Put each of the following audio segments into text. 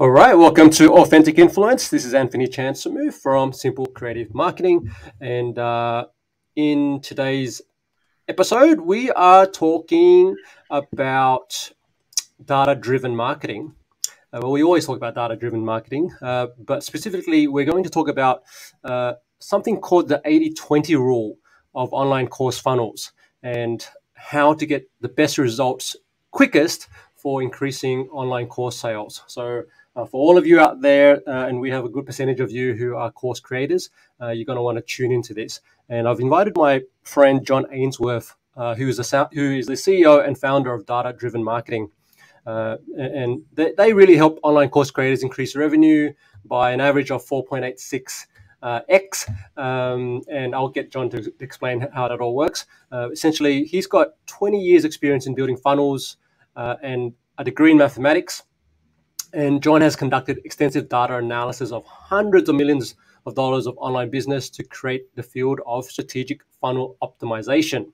All right, welcome to Authentic Influence. This is Anthony Chansamu from Simple Creative Marketing. And in today's episode, we are talking about data-driven marketing. Well, we always talk about data-driven marketing, but specifically, we're going to talk about something called the 80-20 rule of online course funnels and how to get the best results quickest for increasing online course sales. So for all of you out there, and we have a good percentage of you who are course creators, you're going to want to tune into this. And I've invited my friend John Ainsworth, who is the CEO and founder of Data Driven Marketing. And they really help online course creators increase revenue by an average of 4.86 X. And I'll get John to explain how that all works. Essentially, he's got 20 years experience in building funnels and a degree in mathematics. And John has conducted extensive data analysis of hundreds of millions of dollars of online business to create the field of strategic funnel optimization.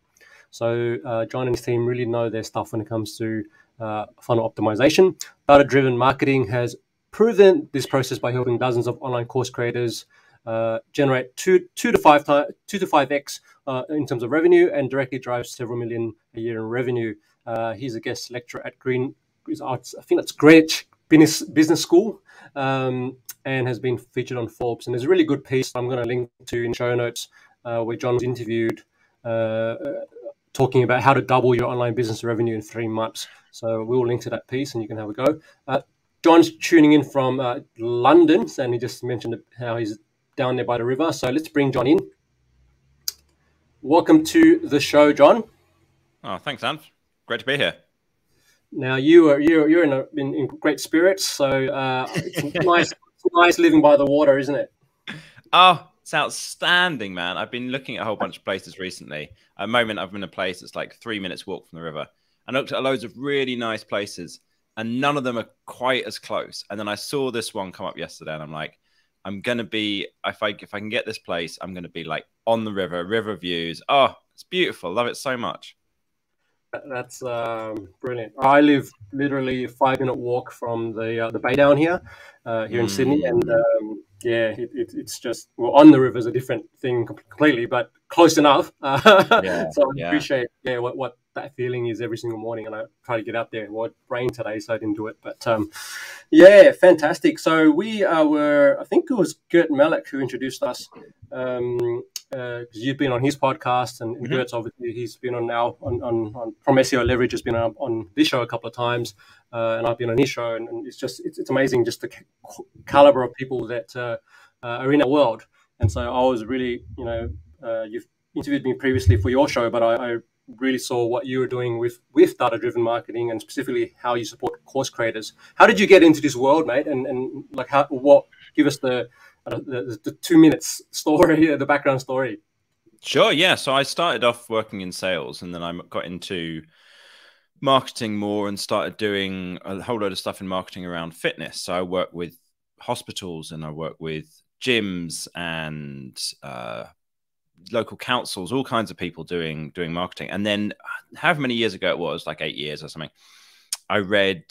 So John and his team really know their stuff when it comes to funnel optimization. Data-driven marketing has proven this process by helping dozens of online course creators generate 2 to 5x in terms of revenue, and directly drives several million a year in revenue. He's a guest lecturer at I think that's Greenwich Business School, and has been featured on Forbes. And there's a really good piece I'm going to link to in show notes where John was interviewed talking about how to double your online business revenue in 3 months. So we'll link to that piece and you can have a go. John's tuning in from London, and he just mentioned how he's down there by the river. So let's bring John in. Welcome to the show, John. Oh, thanks, Anth. Great to be here. Now you're in great spirits, so it's nice living by the water, isn't it? Oh, it's outstanding, man. I've been looking at a whole bunch of places recently. At the moment, I'm in a place that's like 3 minutes walk from the river. I looked at loads of really nice places, and none of them are quite as close. And then I saw this one come up yesterday, and I'm like, I'm gonna be if I can get this place, I'm gonna be like on the river views. Oh, it's beautiful. Love it so much. That's brilliant. I live literally a 5-minute walk from the bay down here in Sydney, and it's just, well, on the river is a different thing completely, but close enough. So I appreciate what that feeling is every single morning, and I try to get out there. Well, it rained today, so I didn't do it, but fantastic. So we I think it was Gert Melek who introduced us. Because you've been on his podcast, and Gert's obviously, he's been on now on from SEO Leverage, has been on this show a couple of times, and I've been on his show, and it's amazing just the caliber of people that are in our world. And so I was really, you've interviewed me previously for your show, but I really saw what you were doing with data-driven marketing, and specifically how you support course creators. How did you get into this world, mate? And like, give us the 2 minutes story, the background story. Sure, yeah. So I started off working in sales, and then I got into marketing more and started doing a whole load of stuff in marketing around fitness. So I work with hospitals, and I work with gyms and local councils, all kinds of people doing marketing. And then however many years ago it was, like 8 years or something, I read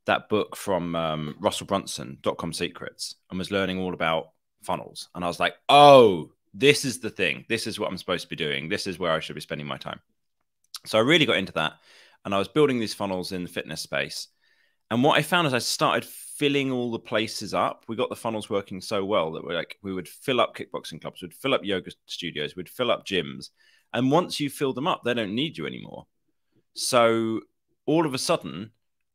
that book from Russell Brunson, .com Secrets, and was learning all about funnels. And I was like, oh, this is the thing. This is what I'm supposed to be doing. This is where I should be spending my time. So I really got into that, and I was building these funnels in the fitness space. And what I found is I started filling all the places up. We got the funnels working so well that we would fill up kickboxing clubs, we'd fill up yoga studios, we'd fill up gyms. And once you fill them up, they don't need you anymore. So all of a sudden,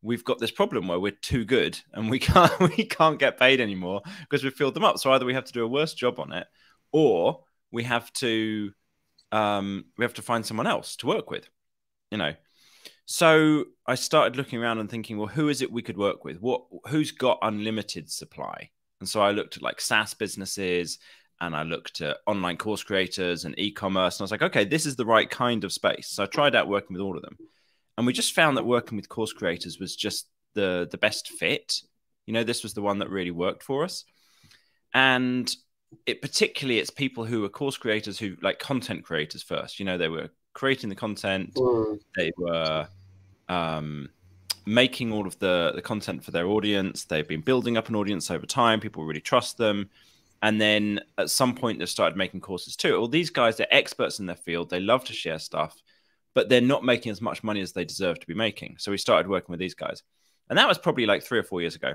we've got this problem where we're too good and we can't get paid anymore because we've filled them up. So either we have to do a worse job on it, or we have to find someone else to work with, So I started looking around and thinking, well, who is it we could work with? Who's got unlimited supply? And so I looked at like SaaS businesses, and I looked at online course creators and e-commerce, and I was like, okay, this is the right kind of space. So I tried out working with all of them. And we just found that working with course creators was just the best fit. This was the one that really worked for us. And it's people who are course creators, who like content creators first. They were creating the content. They were making all of the content for their audience. They've been building up an audience over time. People really trust them. And then at some point, they started making courses too. Well, these guys, they're experts in their field. They love to share stuff, but they're not making as much money as they deserve to be making. So we started working with these guys. And that was probably like 3 or 4 years ago.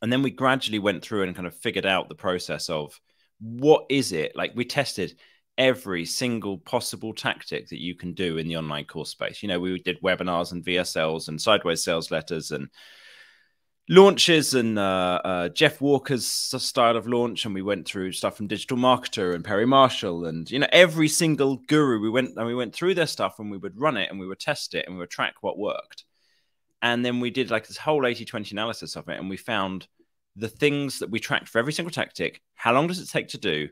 And then we gradually went through and kind of figured out the process of what is it? Like we tested every single possible tactic that you can do in the online course space. You know, we did webinars and VSLs and sideways sales letters and launches and Jeff Walker's style of launch, and we went through stuff from Digital Marketer and Perry Marshall, and you know, every single guru we went through their stuff, and we would run it and we would test it and we would track what worked. And then we did like this whole 80-20 analysis of it, and we found the things that we tracked for every single tactic. How long does it take to do?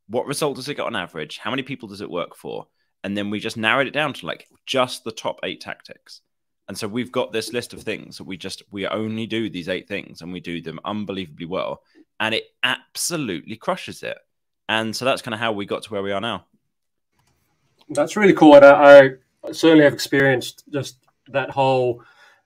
What result does it get on average? How many people does it work for? And then we just narrowed it down to like just the top 8 tactics. And so we've got this list of things that we only do these 8 things, and we do them unbelievably well, and it absolutely crushes it. And so that's kind of how we got to where we are now. That's really cool. And I certainly have experienced just that whole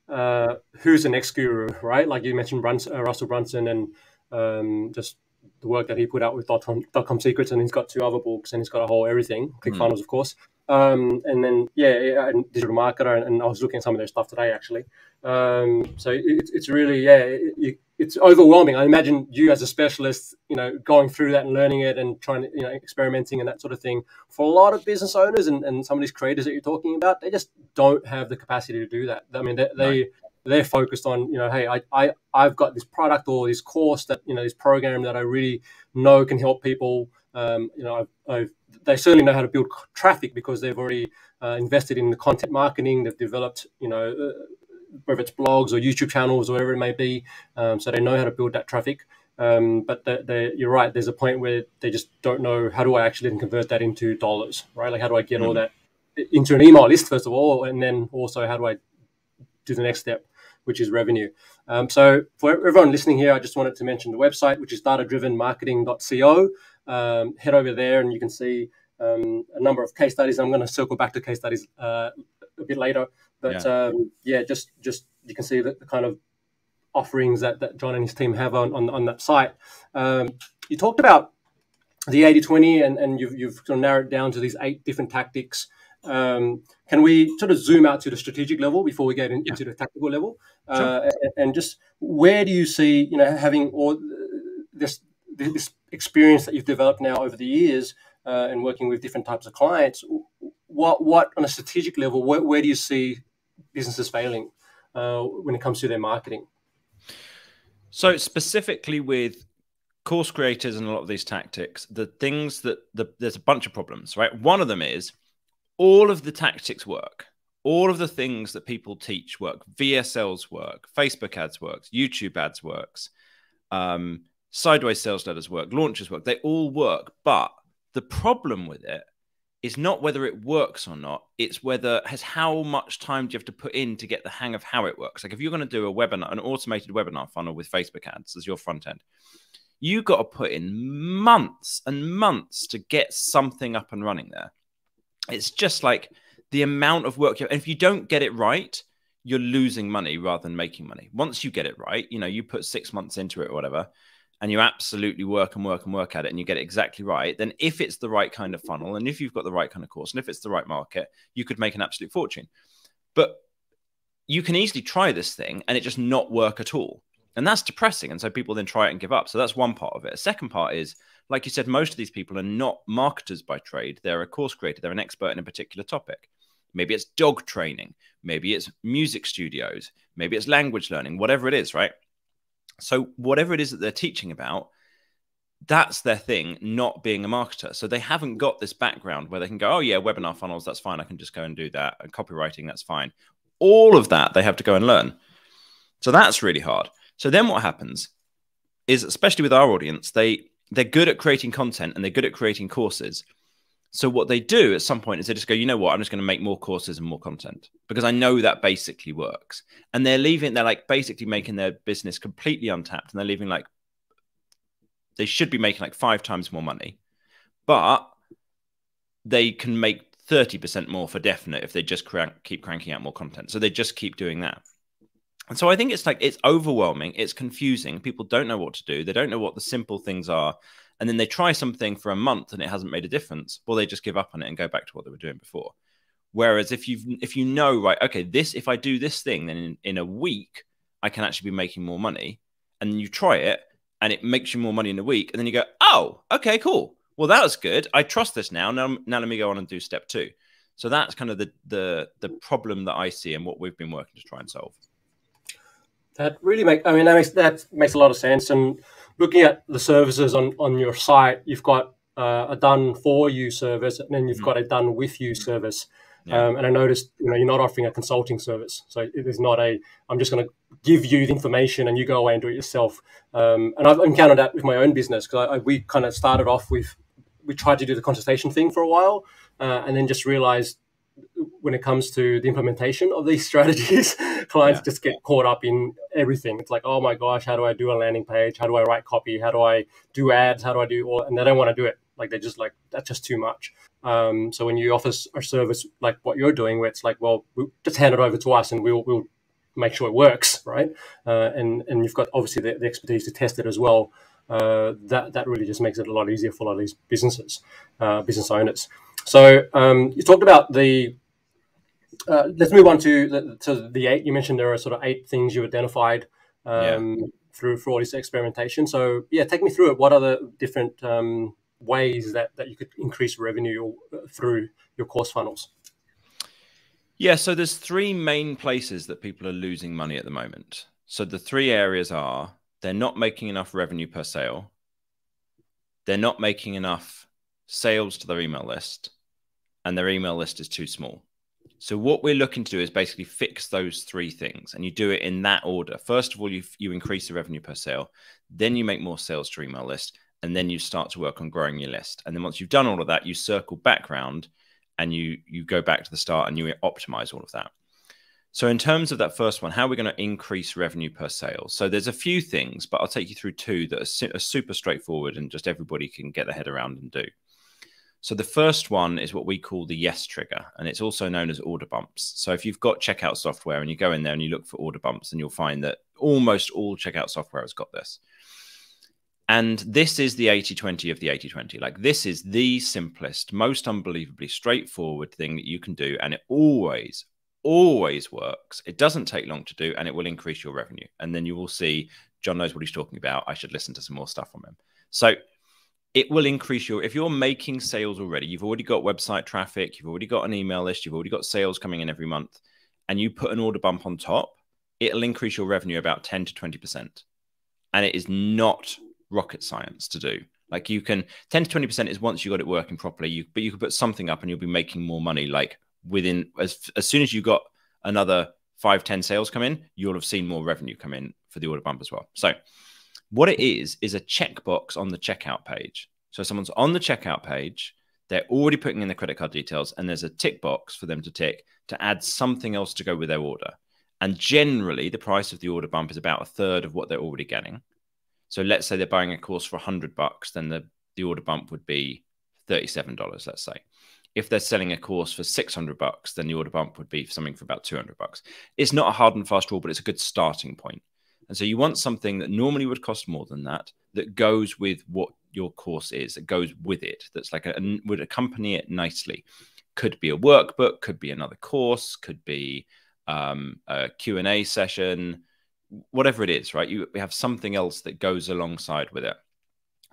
who's the next guru, right? Like you mentioned Russell Brunson, and just the work that he put out with .com Secrets, and he's got 2 other books, and he's got a whole everything, ClickFunnels, of course. And then, and Digital Marketer, and I was looking at some of their stuff today, actually. So it's really, it's overwhelming. I imagine you as a specialist, you know, going through that and learning it and trying to, you know, experimenting and that sort of thing. For a lot of business owners and some of these creators that you're talking about, they just don't have the capacity to do that. I mean, they're focused on, you know, hey, I've got this product or this course that, you know, this program that I really know can help people. You know, they certainly know how to build traffic because they've already invested in the content marketing. They've developed, you know, whether it's blogs or YouTube channels or whatever it may be. So they know how to build that traffic. But you're right. There's a point where they just don't know, how do I actually convert that into dollars, right? Like, how do I get all that into an email list, first of all, and then also how do I do the next step, which is revenue. So for everyone listening here, I just wanted to mention the website, which is datadrivenmarketing.co. Head over there and you can see a number of case studies. I'm going to circle back to case studies a bit later. But just you can see the kind of offerings that John and his team have on that site. You talked about the 80-20 and you've sort of narrowed it down to these 8 different tactics. Can we sort of zoom out to the strategic level before we get into the tactical level? Sure. And just where do you see, you know, having all this experience that you've developed now over the years and working with different types of clients, what on a strategic level, where do you see businesses failing when it comes to their marketing? So specifically with course creators and a lot of these tactics, the things that there's a bunch of problems, right? One of them is all of the tactics work. All of the things that people teach work. VSLs work, Facebook ads works, YouTube ads works, sideways sales letters work, launches work. They all work. But the problem with it is not whether it works or not. It's how much time do you have to put in to get the hang of how it works. Like if you're going to do a webinar, an automated webinar funnel with Facebook ads as your front end, you've got to put in months and months to get something up and running there. It's just like the amount of work. And if you don't get it right, you're losing money rather than making money. Once you get it right, you know, you put 6 months into it or whatever, and you absolutely work and work and work at it and you get it exactly right, then if it's the right kind of funnel and if you've got the right kind of course and if it's the right market, you could make an absolute fortune. But you can easily try this thing and it just not work at all. And that's depressing. And so people then try it and give up. So that's one part of it. A second part is, like you said, most of these people are not marketers by trade. They're a course creator. They're an expert in a particular topic. Maybe it's dog training. Maybe it's music studios. Maybe it's language learning, whatever it is, right? So whatever it is that they're teaching about, that's their thing, not being a marketer. So they haven't got this background where they can go, oh yeah, webinar funnels, that's fine. I can just go and do that. And copywriting, that's fine. All of that they have to go and learn. So that's really hard. So then what happens is, especially with our audience, they're good at creating content and they're good at creating courses. So what they do at some point is they just go, you know what, I'm just going to make more courses and more content because I know that basically works. And they're like basically making their business completely untapped. And they're leaving like, they should be making like 5 times more money, but they can make 30% more for definite if they just keep cranking out more content. So they just keep doing that. And so I think it's like, it's overwhelming. It's confusing. People don't know what to do. They don't know what the simple things are. And then they try something for a month and it hasn't made a difference. Well, they just give up on it and go back to what they were doing before. Whereas if you know, right, okay, if I do this thing, then in a week, I can actually be making more money. And then you try it and it makes you more money in a week. And then you go, oh, okay, cool. Well, that was good. I trust this now. Now let me go on and do step 2. So that's kind of the problem that I see and what we've been working to try and solve. That really that makes a lot of sense. And looking at the services on your site, you've got a done for you service, and then you've got a done with you service. Yeah. And I noticed, you're not offering a consulting service, so it is not I'm just going to give you the information and you go away and do it yourself. And I've encountered that with my own business, because we kind of started off with, we tried to do the consultation thing for a while, and then just realized when it comes to the implementation of these strategies, clients just get caught up in everything. It's like, oh my gosh, how do I do a landing page? How do I write copy? How do I do ads? How do I do all? And they don't want to do it. Like, they're just like, that's just too much. So when you offer a service like what you're doing, where it's like, well, we'll just hand it over to us and we'll make sure it works, right? And you've got obviously the expertise to test it as well. That really just makes it a lot easier for a lot of these business owners. So you talked about the. Let's move on to the 8. You mentioned there are sort of 8 things you identified through all this experimentation. So take me through it. What are the different ways that you could increase revenue through your course funnels? Yeah, so there's 3 main places that people are losing money at the moment. So the 3 areas are, they're not making enough revenue per sale, they're not making enough sales to their email list, and their email list is too small. So what we're looking to do is basically fix those 3 things, and you do it in that order. First of all, you increase the revenue per sale, then you make more sales to your email list, and then you start to work on growing your list. And then once you've done all of that, you circle back round and you go back to the start and you optimize all of that. So in terms of that first one, how are we going to increase revenue per sale? So there's a few things, but I'll take you through 2 that are super straightforward and just everybody can get their head around and do. So the first one is what we call the yes trigger, and it's also known as order bumps. So if you've got checkout software and you go in there and you look for order bumps, and you'll find that almost all checkout software has got this. And this is the 80-20 of the 80-20. Like, this is the simplest, most unbelievably straightforward thing that you can do, and it always works. It doesn't take long to do, and it will increase your revenue. And then you will see John knows what he's talking about. I should listen to some more stuff from him. So it will increase if you're making sales already, you've already got website traffic, you've already got an email list, you've already got sales coming in every month, and you put an order bump on top, it'll increase your revenue about 10 to 20%. And it is not rocket science to do. Like, you can 10 to 20% is once you got it working properly, but you can put something up and you'll be making more money. Like, within as soon as you got another 5-10 sales come in, you'll have seen more revenue come in for the order bump as well. So what it is a checkbox on the checkout page. So someone's on the checkout page, they're already putting in the credit card details, and there's a tick box for them to tick to add something else to go with their order. And generally, the price of the order bump is about a third of what they're already getting. So let's say they're buying a course for $100, then the order bump would be $37, let's say. If they're selling a course for $600, then the order bump would be something for about $200. It's not a hard and fast rule, but it's a good starting point. And so you want something that normally would cost more than that goes with what your course is, that goes with it, that's like would accompany it nicely. Could be a workbook, could be another course, could be a Q&A session, whatever it is, right? We have something else that goes alongside with it.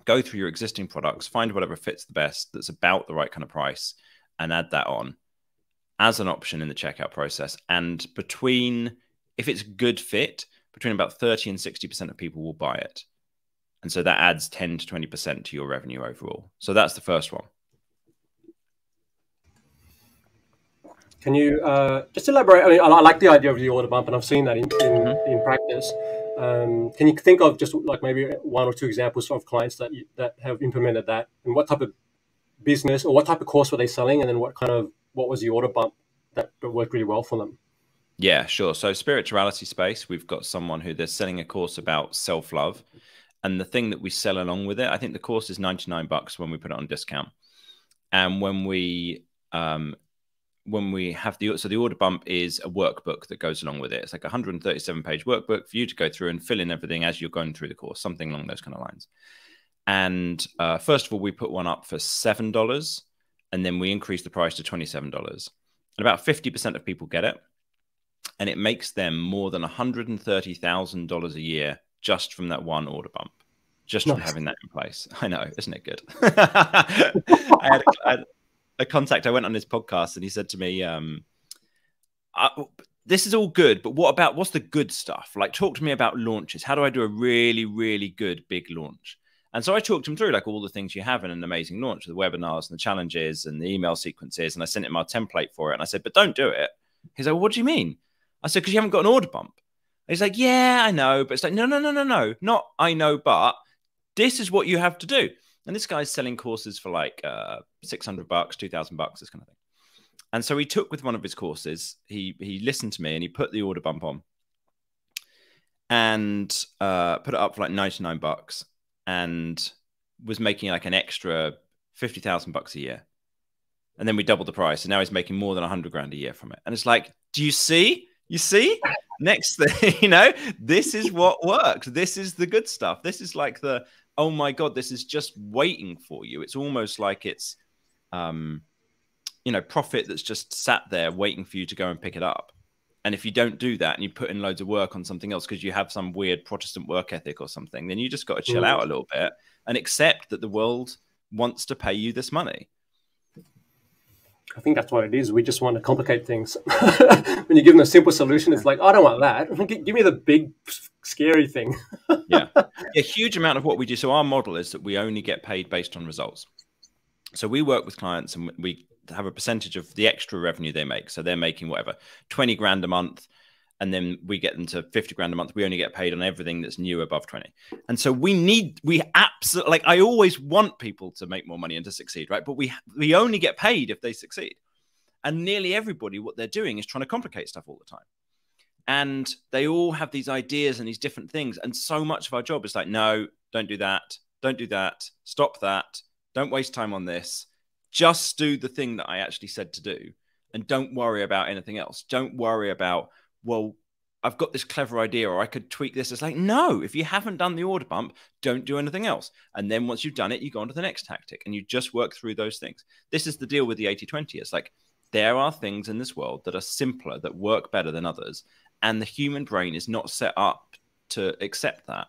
Go through your existing products, find whatever fits the best, that's about the right kind of price, and add that on as an option in the checkout process. And if it's a good fit, between about 30 and 60% of people will buy it. And so that adds 10 to 20% to your revenue overall. So that's the first one. Can you just elaborate? I mean, I like the idea of the order bump, and I've seen that in practice. Can you think of just like maybe 1 or 2 examples of clients that have implemented that, and what type of business or what type of course were they selling, and then what was the order bump that worked really well for them? Yeah, sure. So spirituality space, we've got someone who they're selling a course about self-love. And the thing that we sell along with it, I think the course is $99 when we put it on discount. And when we when we have the order bump is a workbook that goes along with it. It's like a 137-page workbook for you to go through and fill in everything as you're going through the course, something along those kind of lines. And first of all, we put one up for $7, and then we increased the price to $27. And about 50% of people get it, and it makes them more than $130,000 a year just from that one order bump, just from having that in place. I know, isn't it good? I had a contact. I went on his podcast, and he said to me, "This is all good, but what's the good stuff? Like, talk to me about launches. How do I do a really, really good big launch?" And so I talked him through like all the things you have in an amazing launch, the webinars and the challenges and the email sequences. And I sent him our template for it. And I said, "But don't do it." He's like, "Well, what do you mean?" I said, "Because you haven't got an order bump." And he's like, "Yeah, I know." But it's like, no, not I know, but this is what you have to do. And this guy's selling courses for like $600, $2,000, this kind of thing. And so he took with one of his courses, he listened to me and he put the order bump on and put it up for like $99 and was making like an extra $50,000 a year. And then we doubled the price. And now he's making more than 100 grand a year from it. And it's like, do you see? You see? Next thing, you know, this is what works. This is the good stuff. This is like the, oh my God, this is just waiting for you. It's almost like it's, you know, profit that's just sat there waiting for you to go and pick it up. And if you don't do that and you put in loads of work on something else because you have some weird Protestant work ethic or something, then you just got to chill out a little bit and accept that the world wants to pay you this money. I think that's what it is. We just want to complicate things. When you give them a simple solution, it's like, I don't want that. Give me the big, scary thing. Yeah. A huge amount of what we do. So our model is that we only get paid based on results. So we work with clients and we have a percentage of the extra revenue they make. So they're making whatever, 20 grand a month. And then we get them to 50 grand a month. We only get paid on everything that's new above 20. And so we absolutely, like, I always want people to make more money and to succeed, right? But we only get paid if they succeed. And nearly everybody, what they're doing is trying to complicate stuff all the time. And they all have these ideas and these different things. And so much of our job is like, no, don't do that. Don't do that. Stop that. Don't waste time on this. Just do the thing that I actually said to do. And don't worry about anything else. Don't worry about, well, I've got this clever idea or I could tweak this. It's like, no, if you haven't done the order bump, don't do anything else. And then once you've done it, you go on to the next tactic and you just work through those things. This is the deal with the 80-20. It's like, there are things in this world that are simpler, that work better than others. And the human brain is not set up to accept that.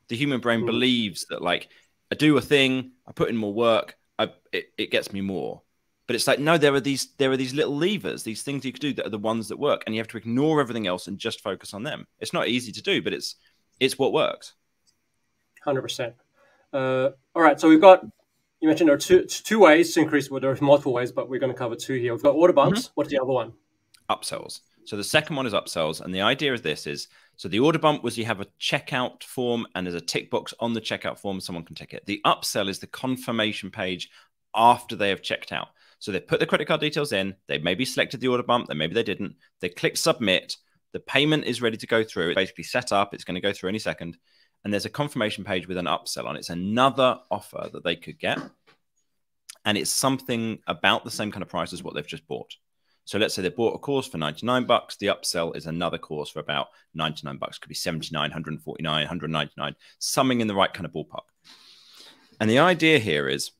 The human brain believes that, like, I do a thing, I put in more work, it gets me more. But it's like, no, there are these little levers, these things you can do that are the ones that work, and you have to ignore everything else and just focus on them. It's not easy to do, but it's what works. 100%. All right, so we've got, you mentioned there are two ways to increase. Well, there are multiple ways, but we're going to cover two here. We've got order bumps. What's the other one? Upsells. So the second one is upsells, and the idea of this is, so the order bump was you have a checkout form, and there's a tick box on the checkout form, someone can tick it. The upsell is the confirmation page after they have checked out. So they put the credit card details in, they maybe selected the order bump, then maybe they didn't. They click submit, the payment is ready to go through. It's basically set up, it's going to go through any second. And there's a confirmation page with an upsell on it. It's another offer that they could get. And it's something about the same kind of price as what they've just bought. So let's say they bought a course for $99. The upsell is another course for about $99. Could be $79, $149, $199, something in the right kind of ballpark. And the idea here is,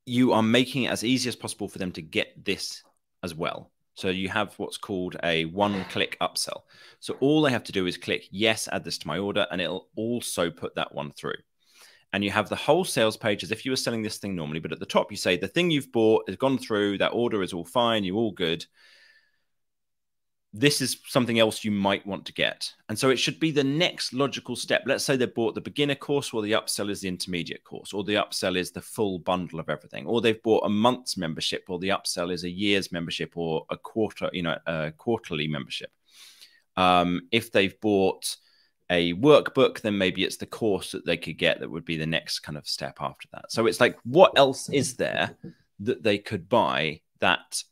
you are making it as easy as possible for them to get this as well. So you have what's called a one-click upsell. So all they have to do is click, yes, add this to my order, and it'll also put that one through. And you have the whole sales page as if you were selling this thing normally, but at the top you say, the thing you've bought has gone through, that order is all fine, you're all good. This is something else you might want to get. And so it should be the next logical step. Let's say they bought the beginner course, or the upsell is the intermediate course, or the upsell is the full bundle of everything, or they've bought a month's membership, or the upsell is a year's membership, or a quarterly membership. If they've bought a workbook, then maybe it's the course that they could get that would be the next kind of step after that. So it's like, what else is there that they could buy that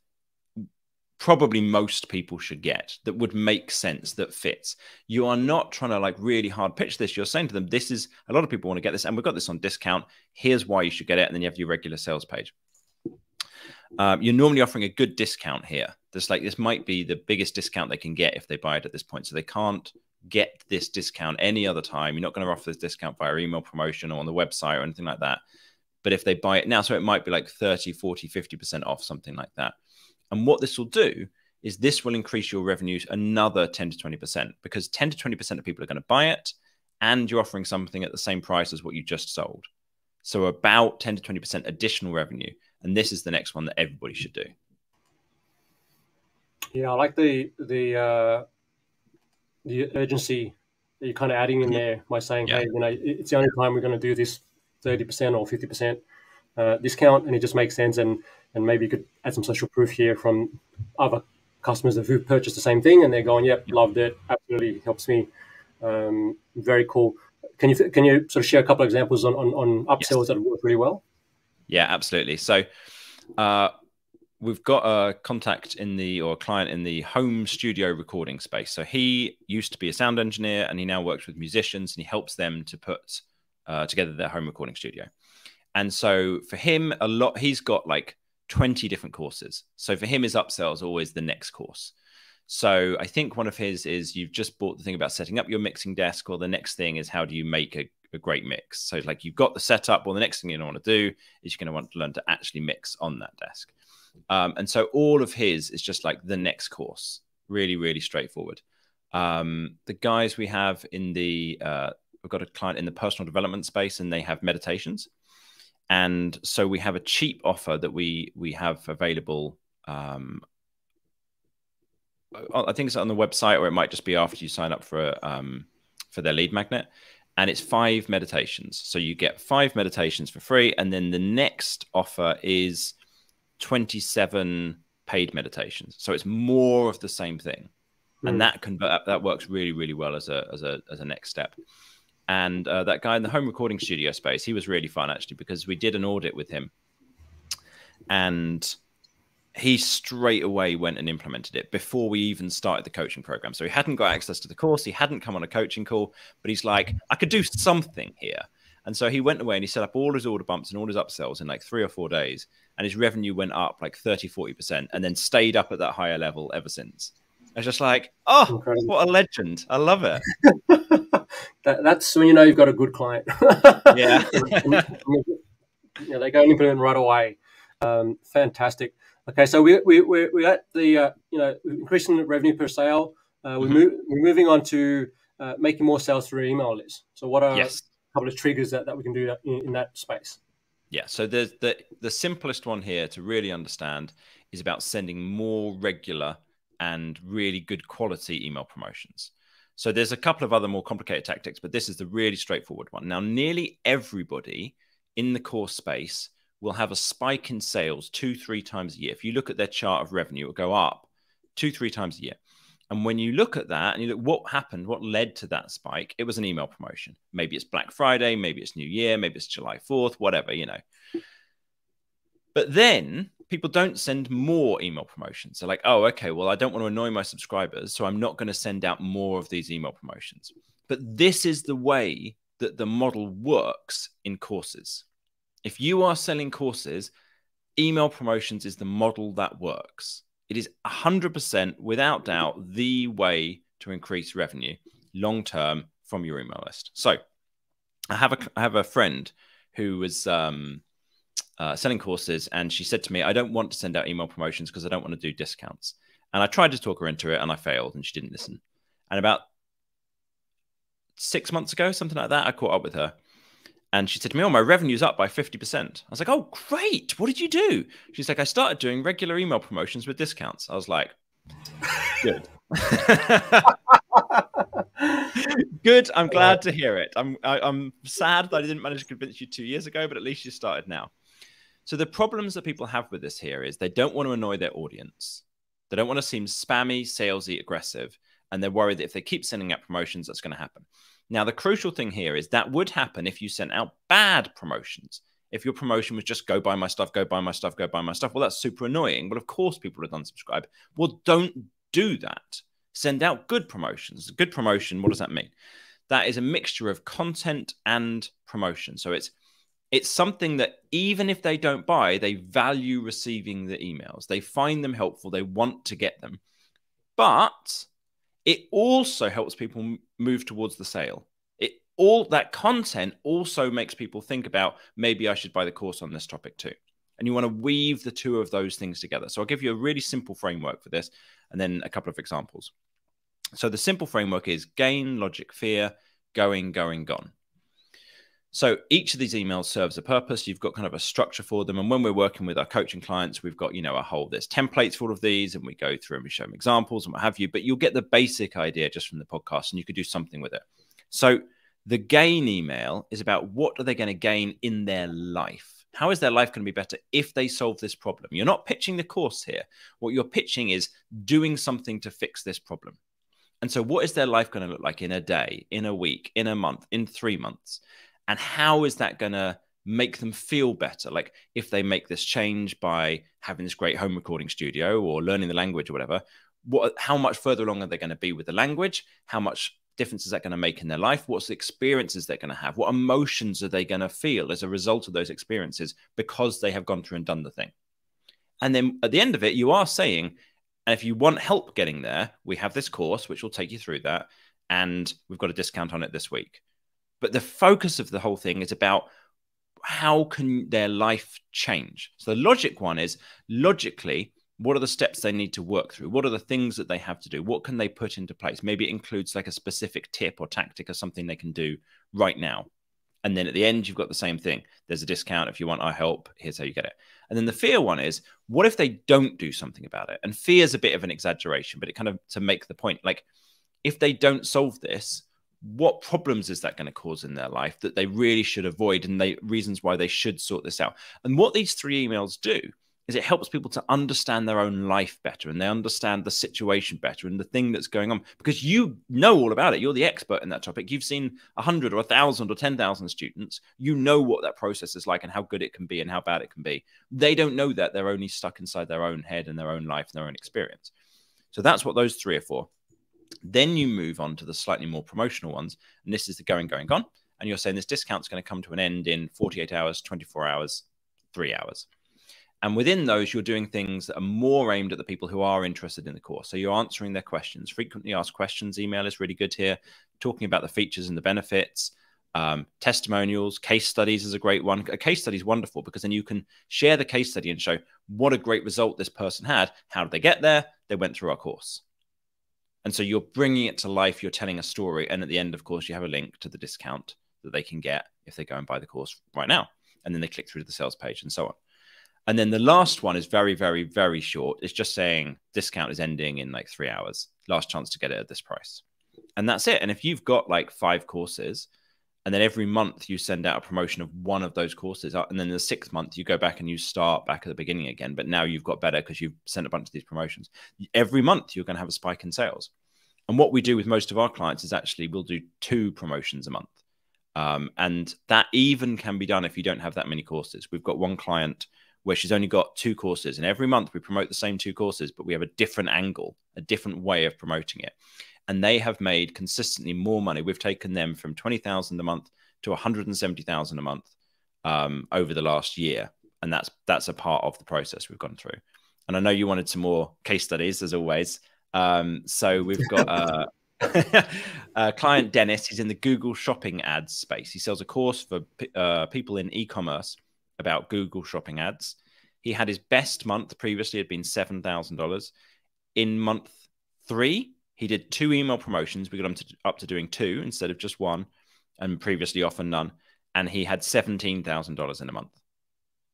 probably most people should get, that would make sense, that fits? You are not trying to like really hard pitch this. You're saying to them, this is, a lot of people want to get this and we've got this on discount. Here's why you should get it. And then you have your regular sales page. You're normally offering a good discount here. This might be the biggest discount they can get if they buy it at this point. So they can't get this discount any other time. You're not going to offer this discount via email promotion or on the website or anything like that. But if they buy it now, so it might be like 30, 40, 50% off, something like that. And what this will do is this will increase your revenues another 10 to 20%, because 10 to 20% of people are going to buy it, and you're offering something at the same price as what you just sold. So about 10 to 20% additional revenue. And this is the next one that everybody should do. Yeah, I like the urgency that you're kind of adding in there by saying, hey, it's the only time we're going to do this 30% or 50% discount, and it just makes sense. And maybe you could add some social proof here from other customers who've purchased the same thing, and they're going, yep, loved it, absolutely helps me. Very cool. Can you sort of share a couple of examples on upsells that have worked really well? Yeah, absolutely. So we've got a contact or a client in the home studio recording space. So he used to be a sound engineer, and he now works with musicians, and he helps them to put together their home recording studio. And so for him, he's got like 20 different courses. So for him, his upsell is always the next course. So I think one of his is, you've just bought the thing about setting up your mixing desk, or the next thing is, how do you make a great mix? So like, you've got the setup, well, the next thing you're going to want to do is you're going to want to learn to actually mix on that desk. And so all of his is just like the next course, really, really straightforward. The guys we have in we've got a client in the personal development space, and they have meditations. And so we have a cheap offer that we have available. I think it's on the website, or it might just be after you sign up for their lead magnet. And it's 5 meditations. So you get 5 meditations for free. And then the next offer is 27 paid meditations. So it's more of the same thing. And that works really, really well as a next step. And that guy in the home recording studio space, he was really fun, actually, because we did an audit with him, and he straight away went and implemented it before we even started the coaching program. So he hadn't got access to the course. He hadn't come on a coaching call, but he's like, I could do something here. And so he went away and he set up all his order bumps and all his upsells in like 3 or 4 days. And his revenue went up like 30, 40%, and then stayed up at that higher level ever since. I was just like, oh, incredible. What a legend. I love it. That's when you know you've got a good client. Yeah. They go and implement right away. Fantastic. Okay, so we're at the increasing the revenue per sale. We're moving on to making more sales through email lists. So what are a couple of triggers that we can do in that space? Yeah, so the simplest one here to really understand is about sending more regular and really good quality email promotions. So there's a couple of other more complicated tactics, but this is the really straightforward one. Now, nearly everybody in the course space will have a spike in sales 2-3 times a year. If you look at their chart of revenue, it will go up 2-3 times a year. And when you look at that and you look what happened, what led to that spike, it was an email promotion. Maybe it's Black Friday, maybe it's New Year, maybe it's July 4th, whatever, But then people don't send more email promotions. They're like, oh, okay, well, I don't want to annoy my subscribers, so I'm not going to send out more of these email promotions. But this is the way that the model works in courses. If you are selling courses, email promotions is the model that works. It is 100%, without doubt, the way to increase revenue long-term from your email list. So I have a friend who was selling courses, and she said to me, I don't want to send out email promotions because I don't want to do discounts. And I tried to talk her into it, and I failed, and she didn't listen. And about 6 months ago, something like that, I caught up with her. And she said to me, oh, my revenue's up by 50%. I was like, oh, great. What did you do? She's like, I started doing regular email promotions with discounts. I was like, good. Good. I'm glad to hear it. I'm sad that I didn't manage to convince you 2 years ago, but at least you started now. So the problems that people have with this here is they don't want to annoy their audience. They don't want to seem spammy, salesy, aggressive. And they're worried that if they keep sending out promotions, that's going to happen. Now, the crucial thing here is that would happen if you sent out bad promotions. If your promotion was just go buy my stuff, go buy my stuff, go buy my stuff. Well, that's super annoying. Well, of course, people would unsubscribe. Well, don't do that. Send out good promotions. Good promotion, what does that mean? That is a mixture of content and promotion. So it's It's something that even if they don't buy, they value receiving the emails. They find them helpful. They want to get them. But it also helps people move towards the sale. All that content also makes people think about, maybe I should buy the course on this topic too. And you want to weave the two of those things together. So I'll give you a really simple framework for this, and then a couple of examples. So the simple framework is gain, logic, fear, going, gone. So each of these emails serves a purpose. You've got kind of a structure for them. And when we're working with our coaching clients, we've got, there's templates for all of these, and we go through and we show them examples and what have you. But you'll get the basic idea just from the podcast, and you could do something with it. So the gain email is about what are they going to gain in their life? How is their life going to be better if they solve this problem? You're not pitching the course here. What you're pitching is doing something to fix this problem. And so what is their life going to look like in a day, in a week, in a month, in 3 months? And how is that going to make them feel better? Like if they make this change by having this great home recording studio or learning the language or whatever, how much further along are they going to be with the language? How much difference is that going to make in their life? What's the experiences they're going to have? What emotions are they going to feel as a result of those experiences because they have gone through and done the thing? And then at the end of it, you are saying, and if you want help getting there, we have this course, which will take you through that. And we've got a discount on it this week. But the focus of the whole thing is about how can their life change? So the logic one is logically, what are the steps they need to work through? What are the things that they have to do? What can they put into place? Maybe it includes like a specific tip or tactic or something they can do right now. And then at the end, you've got the same thing. There's a discount. If you want our help, here's how you get it. And then the fear one is, what if they don't do something about it? And fear is a bit of an exaggeration, but it kind of to make the point, like if they don't solve this, what problems is that going to cause in their life that they really should avoid, and reasons why they should sort this out? And what these 3 emails do is it helps people to understand their own life better, and they understand the situation better and the thing that's going on, because you know all about it. You're the expert in that topic. You've seen 100 or 1,000 or 10,000 students. You know what that process is like and how good it can be and how bad it can be. They don't know that. They're only stuck inside their own head and their own life and their own experience. So that's what those 3 are for. Then you move on to the slightly more promotional ones. And this is the going, gone. And you're saying this discount's going to come to an end in 48 hours, 24 hours, 3 hours. And within those, you're doing things that are more aimed at the people who are interested in the course. So you're answering their questions. Frequently asked questions email is really good here. Talking about the features and the benefits. Testimonials, case studies is a great one. A case study is wonderful because then you can share the case study and show what a great result this person had. How did they get there? They went through our course. And so you're bringing it to life. You're telling a story. And at the end, of course, you have a link to the discount that they can get if they go and buy the course right now. And then they click through to the sales page and so on. And then the last one is very, very, very short. It's just saying discount is ending in like 3 hours. Last chance to get it at this price. And that's it. And if you've got like 5 courses, and then every month you send out a promotion of one of those courses, and then in the 6th month, you go back and you start back at the beginning again. But now you've got better because you've sent a bunch of these promotions. Every month, you're going to have a spike in sales. And what we do with most of our clients is actually we'll do 2 promotions a month. And that even can be done if you don't have that many courses. We've got one client where she's only got 2 courses. And every month we promote the same 2 courses, but we have a different angle, a different way of promoting it. And they have made consistently more money. We've taken them from 20,000 a month to 170,000 a month over the last year. And that's a part of the process we've gone through. And I know you wanted some more case studies, as always. So we've got client Dennis. He's in the Google shopping ads space. He sells a course for people in e-commerce about Google shopping ads. He had his best month previously had been $7,000. In month 3, he did 2 email promotions. We got him up to doing 2 instead of just 1, and previously often none. And he had $17,000 in a month.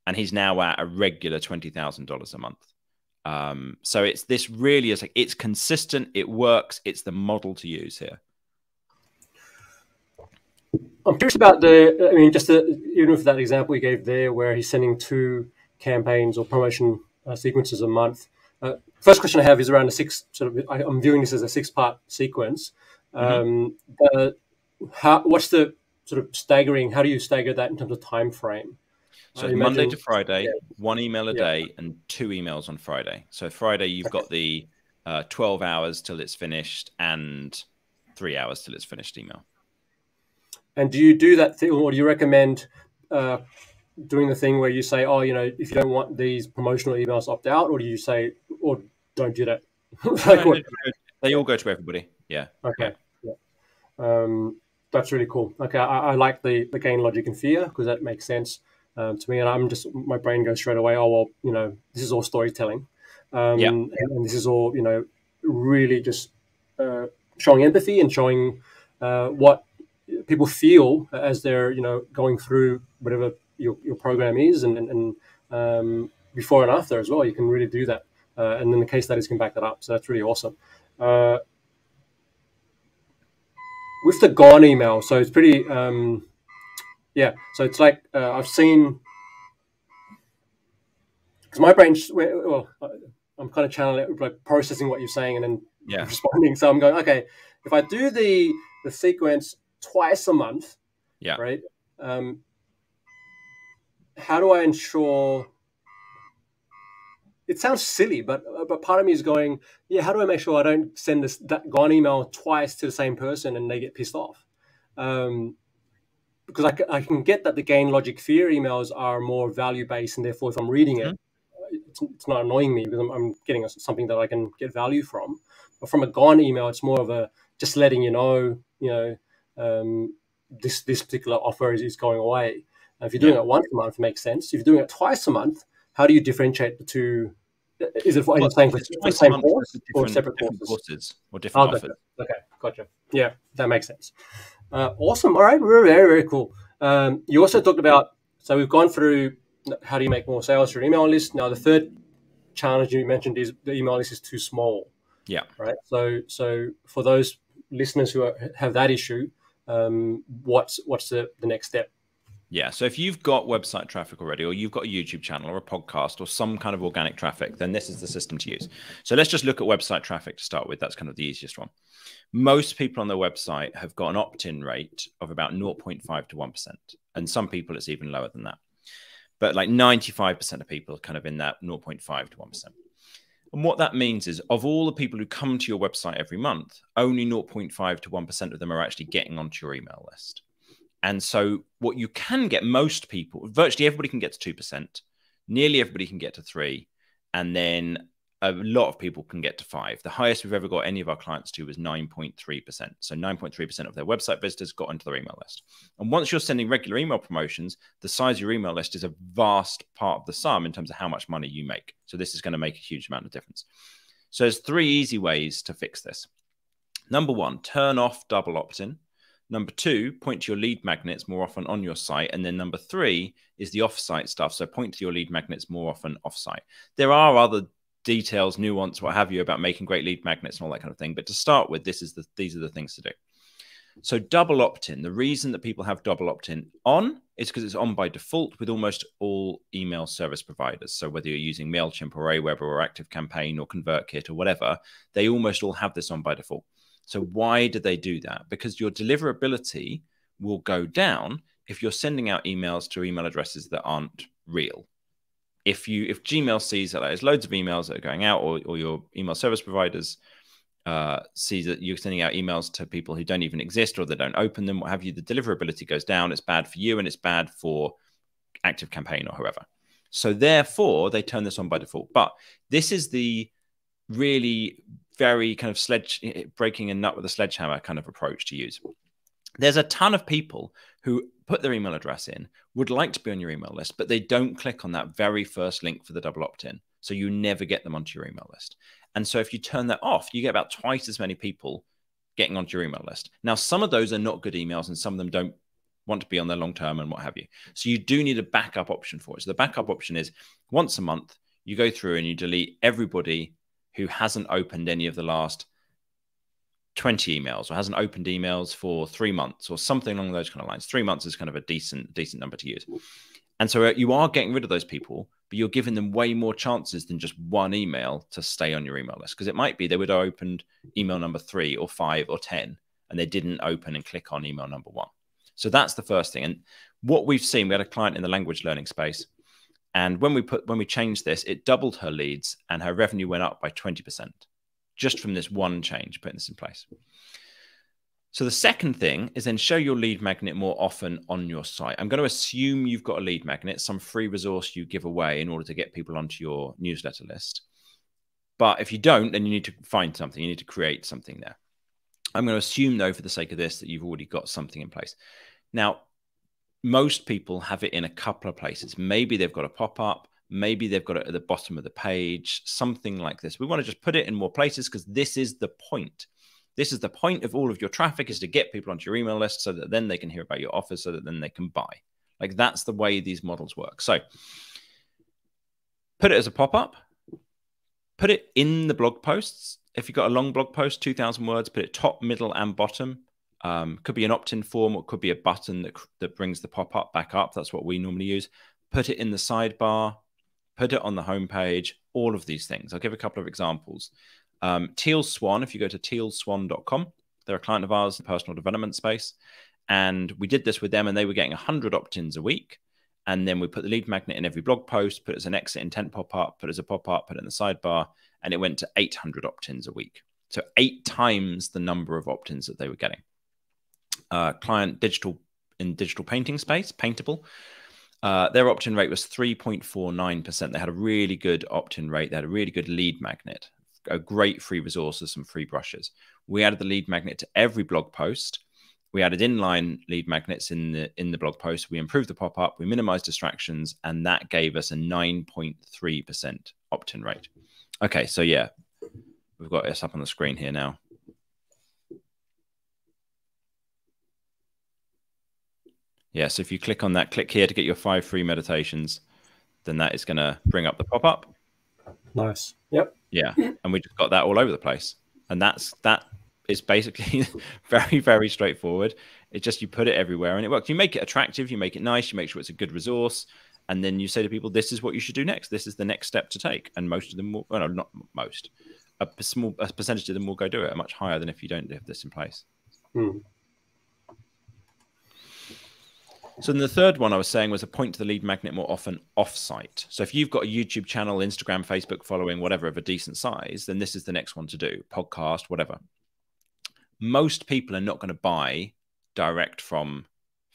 And he's now at a regular $20,000 a month. So this really is like, it's consistent, it works, it's the model to use here. I'm curious about even for that example you gave there, where he's sending 2 campaigns or promotion sequences a month. First question I have is around I'm viewing this as a 6-part sequence. What's the sort of staggering? How do you stagger that in terms of time frame? So Monday to Friday, 1 email a day and 2 emails on Friday. So Friday, you've got the 12 hours till it's finished and 3 hours till it's finished email. And do you do that thing, or do you recommend doing the thing where you say, oh, if you don't want these promotional emails, opt out, or do you say, or don't do that? No, they all go to everybody. Yeah. Okay. Yeah. That's really cool. Okay, I like the gain, logic, and fear, because that makes sense to me. And my brain goes straight away. Oh well, this is all storytelling, Yeah. and this is all really just showing empathy and showing what people feel as they're going through whatever your program is, and before and after as well. You can really do that, and then the case studies can back that up. So that's really awesome. With the gone email, so it's pretty yeah, so it's like I've seen, because my brain, well, I'm kind of channeling, like processing what you're saying and then responding. So I'm going, okay, if I do the sequence twice a month, right, how do I ensure? It sounds silly, but part of me is going, yeah, how do I make sure I don't send that gone email twice to the same person and they get pissed off? Because I can get that the gain, logic, fear emails are more value based, and therefore if I'm reading it, it's not annoying me because I'm getting something that I can get value from. But from a gone email, it's more of a just letting this particular offer is going away. And if you're doing it once a month, it makes sense. If you're doing it twice a month, how do you differentiate the two? Is it, are you saying for the same course or separate courses or different offers? Okay, gotcha. Yeah, that makes sense. Awesome. All right, very, very cool. You also talked about, so we've gone through how do you make more sales through an email list. Now, the third challenge you mentioned is the email list is too small. Yeah. Right. So for those listeners who have that issue, what's the next step? Yeah. So if you've got website traffic already, or you've got a YouTube channel or a podcast or some kind of organic traffic, then this is the system to use. So let's just look at website traffic to start with. That's kind of the easiest one. Most people on their website have got an opt-in rate of about 0.5 to 1%. And some people, it's even lower than that. But like 95% of people are kind of in that 0.5 to 1%. And what that means is, of all the people who come to your website every month, only 0.5 to 1% of them are actually getting onto your email list. And so what you can get, most people, virtually everybody can get to 2%, nearly everybody can get to 3%, and then a lot of people can get to 5%. The highest we've ever got any of our clients to was 9.3%. So 9.3% of their website visitors got onto their email list. And once you're sending regular email promotions, the size of your email list is a vast part of the sum in terms of how much money you make. So this is going to make a huge amount of difference. So there's 3 easy ways to fix this. Number 1, turn off double opt-in. Number 2, point to your lead magnets more often on your site. And then number 3 is the off-site stuff. So point to your lead magnets more often off-site. There are other details, nuance, what have you, about making great lead magnets and all that kind of thing. But to start with, these are the things to do. So double opt-in, the reason that people have double opt-in on is because it's on by default with almost all email service providers. So whether you're using MailChimp or Aweber or ActiveCampaign or ConvertKit or whatever, they almost all have this on by default. So why do they do that? Because your deliverability will go down if you're sending out emails to email addresses that aren't real. If Gmail sees that there's loads of emails that are going out, or your email service providers see that you're sending out emails to people who don't even exist, or they don't open them, what have you, the deliverability goes down. It's bad for you and it's bad for ActiveCampaign or whoever. So therefore, they turn this on by default. But this is the really very kind of breaking a nut with a sledgehammer kind of approach to use. There's a ton of people who put their email address in, would like to be on your email list, but they don't click on that very first link for the double opt-in. So you never get them onto your email list. And so if you turn that off, you get about twice as many people getting onto your email list. Now, some of those are not good emails and some of them don't want to be on there long term and what have you. So you do need a backup option for it. So the backup option is once a month, you go through and you delete everybody who hasn't opened any of the last 20 emails or hasn't opened emails for 3 months or something along those kind of lines. 3 months is kind of a decent number to use. And so you are getting rid of those people, but you're giving them way more chances than just one email to stay on your email list. Because it might be they would have opened email number 3 or 5 or 10, and they didn't open and click on email number 1. So that's the first thing. And what we've seen, we had a client in the language learning space, and when we changed this, it doubled her leads and her revenue went up by 20%, just from this one change, putting this in place. So the second thing is then show your lead magnet more often on your site. I'm going to assume you've got a lead magnet, some free resource you give away in order to get people onto your newsletter list. But if you don't, then you need to find something. You need to create something there. I'm going to assume, though, for the sake of this, that you've already got something in place. Now, most people have it in a couple of places. Maybe they've got a pop-up. Maybe they've got it at the bottom of the page, something like this. We want to just put it in more places because this is the point. This is the point of all of your traffic, is to get people onto your email list so that then they can hear about your offers, so that then they can buy. Like, that's the way these models work. So put it as a pop-up. Put it in the blog posts. If you've got a long blog post, 2,000 words, put it top, middle, and bottom. Could be an opt-in form, or it could be a button that brings the pop-up back up. That's what we normally use. Put it in the sidebar. Put it on the homepage. All of these things. I'll give a couple of examples. Teal Swan, if you go to tealswan.com, they're a client of ours in the personal development space. And we did this with them, and they were getting 100 opt-ins a week. And then we put the lead magnet in every blog post, put it as an exit intent pop-up, put it as a pop-up, put it in the sidebar, and it went to 800 opt-ins a week. So 8 times the number of opt-ins that they were getting. Client digital painting space, Paintable, their opt-in rate was 3.49%. They had a really good opt-in rate. They had a really good lead magnet, a great free resource, some free brushes. We added the lead magnet to every blog post. We added inline lead magnets in the blog post. We improved the pop-up. We minimized distractions, and that gave us a 9.3% opt-in rate. Okay, so yeah, we've got this up on the screen here now. Yeah, so if you click on that, click here to get your 5 free meditations, then that is going to bring up the pop-up. Nice. Yep. Yeah, and we just got that all over the place. And that is basically very, very straightforward. It's just you put it everywhere and it works. You make it attractive, you make it nice, you make sure it's a good resource, and then you say to people, this is what you should do next. This is the next step to take. And most of them will, well, no, not most, a percentage of them will go do it, much higher than if you don't have this in place. So then the third one I was saying was a point to the lead magnet more often off-site. So if you've got a YouTube channel, Instagram, Facebook following, whatever, of a decent size, then this is the next one to do, podcast, whatever. Most people are not going to buy direct from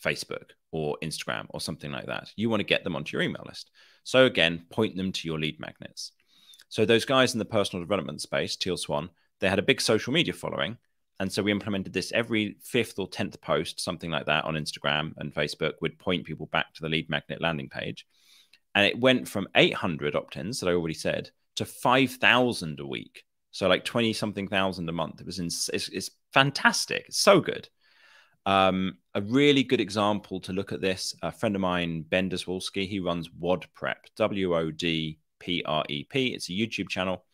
Facebook or Instagram or something like that. You want to get them onto your email list. So again, point them to your lead magnets. So those guys in the personal development space, Teal Swan, they had a big social media following. And so we implemented this every 5th or 10th post, something like that, on Instagram and Facebook, would point people back to the lead magnet landing page. And it went from 800 opt-ins that I already said to 5,000 a week. So like 20-something thousand a month. It's fantastic. It's so good. A really good example to look at this, a friend of mine, Ben Doswalski, he runs WODPrep, WODPREP. It's a YouTube channel.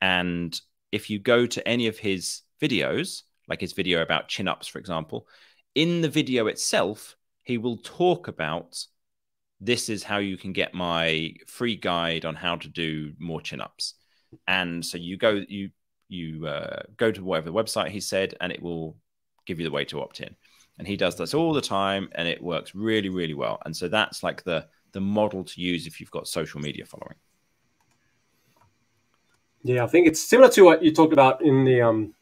And if you go to any of his videos, like his video about chin-ups, for example, in the video itself, he will talk about, this is how you can get my free guide on how to do more chin-ups. And so you go to whatever website he said, and it will give you the way to opt in. And he does this all the time, and it works really, really well. And so that's like the model to use if you've got social media following. Yeah, I think it's similar to what you talked about in the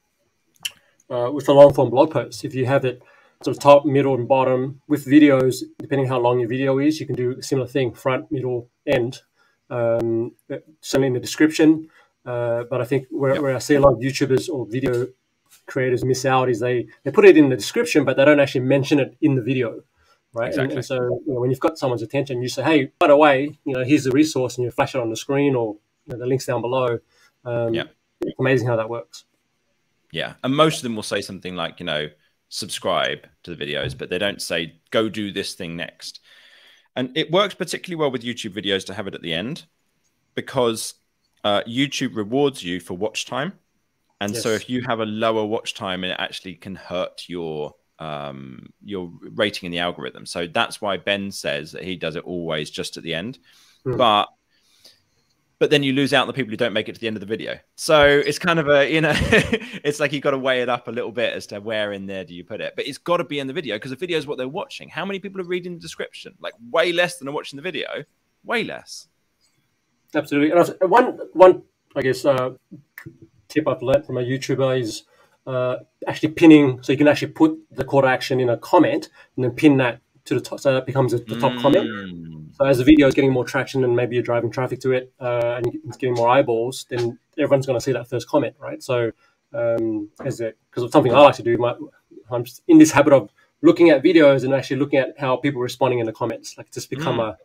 with the long form blog post. If you have it sort of top, middle, and bottom with videos, depending how long your video is, you can do a similar thing: front, middle, end. Certainly in the description. But I think where I see a lot of YouTubers or video creators miss out is they put it in the description, but they don't actually mention it in the video, right? Exactly. And so when you've got someone's attention, you say, hey, by the way, here's the resource, and you flash it on the screen, or the links down below. It's amazing how that works. Yeah, and most of them will say something like, subscribe to the videos, but they don't say, go do this thing next. And it works particularly well with YouTube videos to have it at the end, because YouTube rewards you for watch time. And so if you have a lower watch time, it actually can hurt your rating in the algorithm. So that's why Ben says that he does it always just at the end. But then you lose out on the people who don't make it to the end of the video. So it's kind of a, it's like you've got to weigh it up a little bit as to where in there do you put it. But it's got to be in the video, because the video is what they're watching. How many people are reading the description? Like way less than are watching the video. Way less. Absolutely. And one I guess, tip I've learned from a YouTuber is actually pinning, so you can actually put the call to action in a comment and then pin that to the top, so that becomes the top comment. So as the video is getting more traction and maybe you're driving traffic to it and it's getting more eyeballs, then everyone's going to see that first comment, right? So because of something I like to do, I'm just in this habit of looking at videos and actually looking at how people are responding in the comments. Like, just become a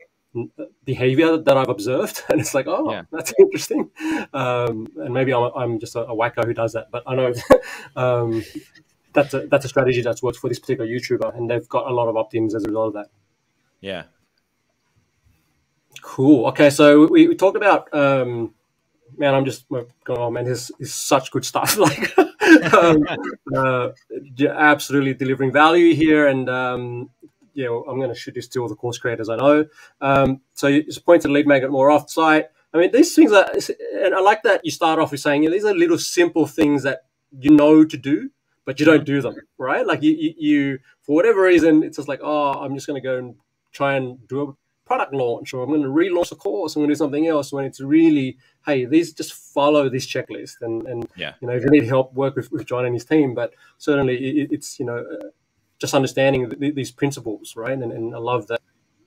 behavior that I've observed, and it's like, oh, that's interesting. And maybe I'm just a wacko who does that, but I know that's a strategy that's worked for this particular YouTuber, and they've got a lot of opt-ins as a result of that. Yeah. Cool. Okay, so we talked about man, I'm just going, oh man, this is such good stuff. Like, absolutely delivering value here, and I'm going to shoot this to all the course creators I know. So you just point to the lead magnet more off-site. I mean, these things are, and I like that you start off with saying, these are little simple things that you know to do, but you don't do them, right? Like you for whatever reason, it's just like, oh, I'm just going to go and try and do a product launch, or I'm going to relaunch a course, I'm going to do something else, when it's really, hey, these just follow this checklist, and if you need help, work with John and his team. But certainly it's just understanding these principles, right? And I love that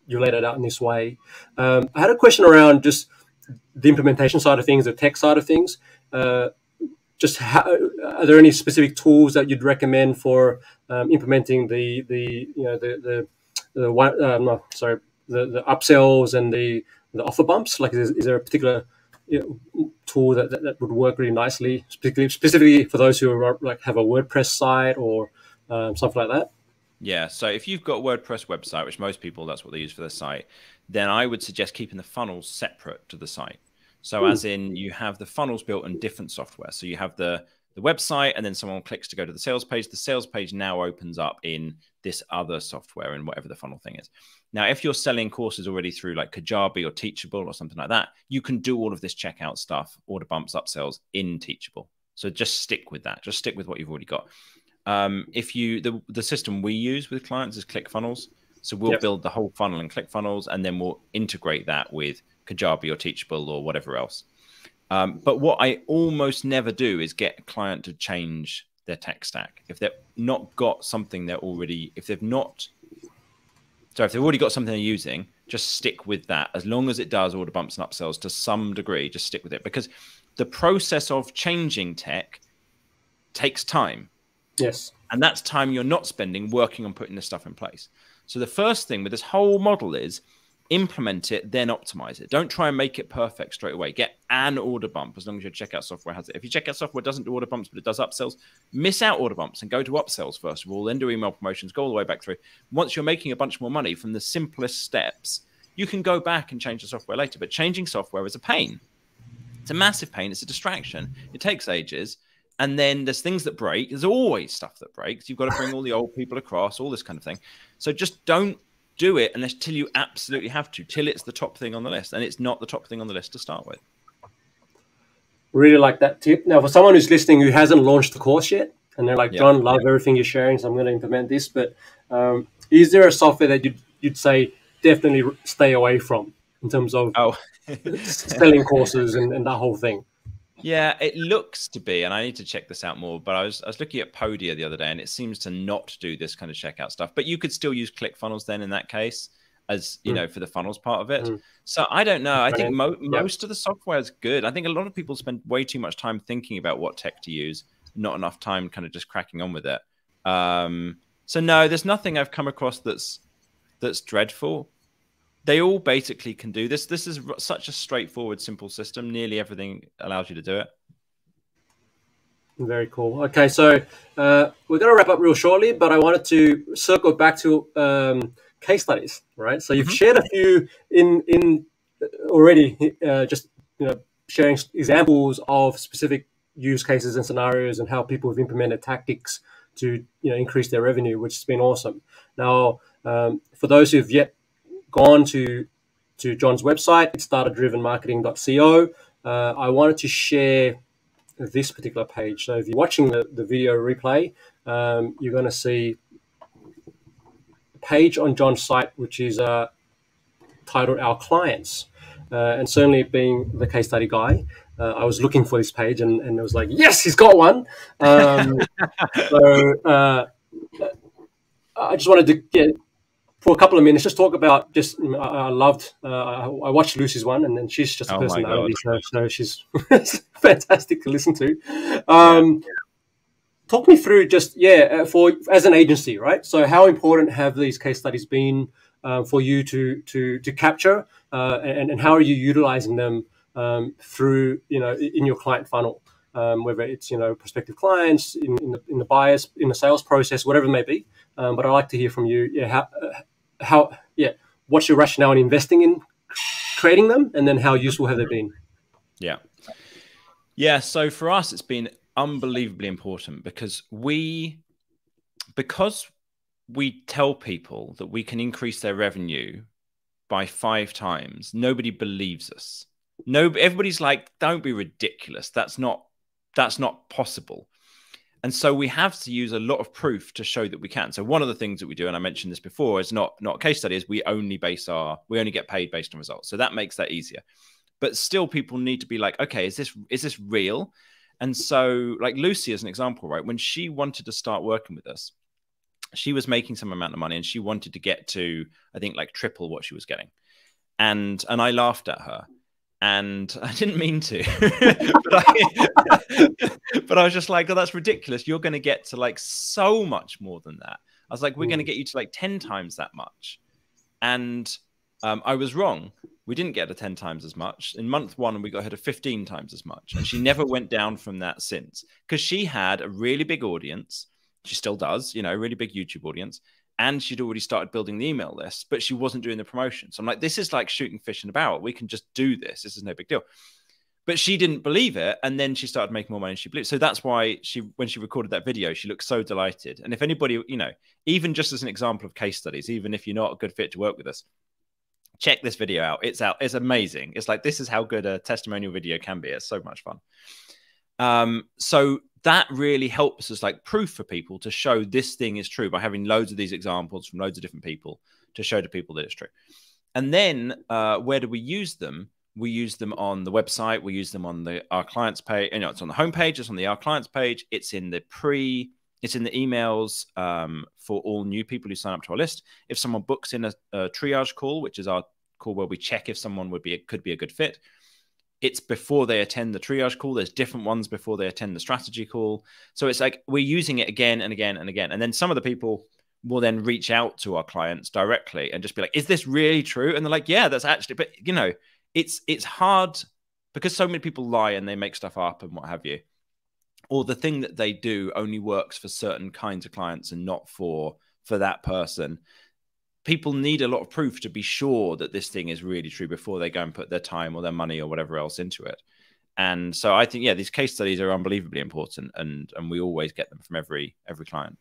you laid it out in this way. I had a question around just the implementation side of things, the tech side of things. Are there any specific tools that you'd recommend for implementing the upsells and the offer bumps? Like, is there a particular tool that would work really nicely, specifically for those who are like have a WordPress site or something like that? Yeah, so if you've got a WordPress website, which most people, that's what they use for their site, then I would suggest keeping the funnels separate to the site. So as in, you have the funnels built in different software. So you have the website, and then someone clicks to go to the sales page. The sales page now opens up in this other software, in whatever the funnel thing is. Now, if you're selling courses already through like Kajabi or Teachable or something like that, you can do all of this checkout stuff, order bumps, upsells in Teachable. So just stick with that. Just stick with what you've already got. The system we use with clients is ClickFunnels. So we'll build the whole funnel in ClickFunnels, and then we'll integrate that with Kajabi or Teachable or whatever else. But what I almost never do is get a client to change their tech stack. If they've not got something they're already, if they've already got something they're using, just stick with that. As long as it does order bumps and upsells to some degree, just stick with it, because the process of changing tech takes time. Yes. And that's time you're not spending working on putting this stuff in place. So the first thing with this whole model is implement it, then optimize it. Don't try and make it perfect straight away. Get an order bump as long as your checkout software has it. If your checkout software doesn't do order bumps, but it does upsells, miss out order bumps and go to upsells first of all, then do email promotions, go all the way back through. Once you're making a bunch more money from the simplest steps, you can go back and change the software later. But changing software is a pain. It's a massive pain. It's a distraction. It takes ages. And then there's things that break. There's always stuff that breaks. You've got to bring all the old people across, all this kind of thing. So just don't do it unless till you absolutely have to, till it's the top thing on the list. And it's not the top thing on the list to start with. Really like that tip. Now, for someone who's listening who hasn't launched the course yet, and they're like, John, love everything you're sharing, so I'm going to implement this. But is there a software that you'd say definitely stay away from in terms of selling courses and that whole thing? Yeah, it looks to be, and I need to check this out more, but I was looking at Podia the other day, and it seems to not do this kind of checkout stuff. But you could still use ClickFunnels then in that case, as you know, for the funnels part of it. So I don't know. I think most of the software is good. I think a lot of people spend way too much time thinking about what tech to use, not enough time kind of just cracking on with it. So no, there's nothing I've come across that's dreadful. They all basically can do this. This is such a straightforward, simple system. Nearly everything allows you to do it. Very cool. Okay, so we're going to wrap up real shortly, but I wanted to circle back to case studies, right? So you've shared a few in already, just sharing examples of specific use cases and scenarios and how people have implemented tactics to increase their revenue, which has been awesome. Now, for those who've yet gone to John's website, it's datadrivenmarketing.co. I wanted to share this particular page. So if you're watching the video replay, you're going to see a page on John's site, which is titled Our Clients. And certainly being the case study guy, I was looking for this page, and it was like, yes, he's got one. So I just wanted to get for a couple of minutes, just talk about I loved, I watched Lucy's one, and then she's just a personality. So she's fantastic to listen to. Talk me through for as an agency, right? So how important have these case studies been for you to capture, and how are you utilizing them through, in your client funnel, whether it's, prospective clients, in the buyers, in the sales process, whatever it may be. But I'd like to hear from you. What's your rationale in investing in creating them, and then how useful have they been? So for us, it's been unbelievably important because we tell people that we can increase their revenue by 5 times. Nobody believes us. Everybody's like, don't be ridiculous. That's not possible. And so we have to use a lot of proof to show that we can. So one of the things that we do, and I mentioned this before, is not a case study, is we only get paid based on results. So that makes that easier. But still, people need to be like, okay, is this real? And so, like Lucy as an example, right? When she wanted to start working with us, she was making some amount of money, and she wanted to get to, I think, like triple what she was getting. And I laughed at her. And I didn't mean to, but I was just like, oh, that's ridiculous. You're going to get to like so much more than that. I was like, we're going to get you to like 10 times that much. And I was wrong. We didn't get to 10 times as much. In month 1, we got her to 15 times as much. And she never went down from that since, because she had a really big audience. She still does, a really big YouTube audience. And she'd already started building the email list, but she wasn't doing the promotion. So I'm like, this is like shooting fish in a barrel. We can just do this. This is no big deal. But she didn't believe it. And then she started making more money and she believed. So that's why when she recorded that video, she looked so delighted. And if anybody, even just as an example of case studies, even if you're not a good fit to work with us, check this video out. It's out. It's amazing. It's like, this is how good a testimonial video can be. It's so much fun. So that really helps us like proof for people to show this thing is true by having loads of these examples from loads of different people to show to people that it's true. And then where do we use them? We use them on the website. We use them on our clients page. It's on the homepage. It's on the our clients page. It's in the emails for all new people who sign up to our list. If someone books in a triage call, which is our call where we check if someone could be a good fit, it's before they attend the triage call. There's different ones before they attend the strategy call. So it's like we're using it again and again and again. And then some of the people will then reach out to our clients directly and just be like, is this really true? And they're like, yeah, that's actually, but it's hard because so many people lie and they make stuff up and what have you. Or the thing that they do only works for certain kinds of clients and not for that person. People need a lot of proof to be sure that this thing is really true before they go and put their time or their money or whatever else into it. And so I think, these case studies are unbelievably important, and we always get them from every client.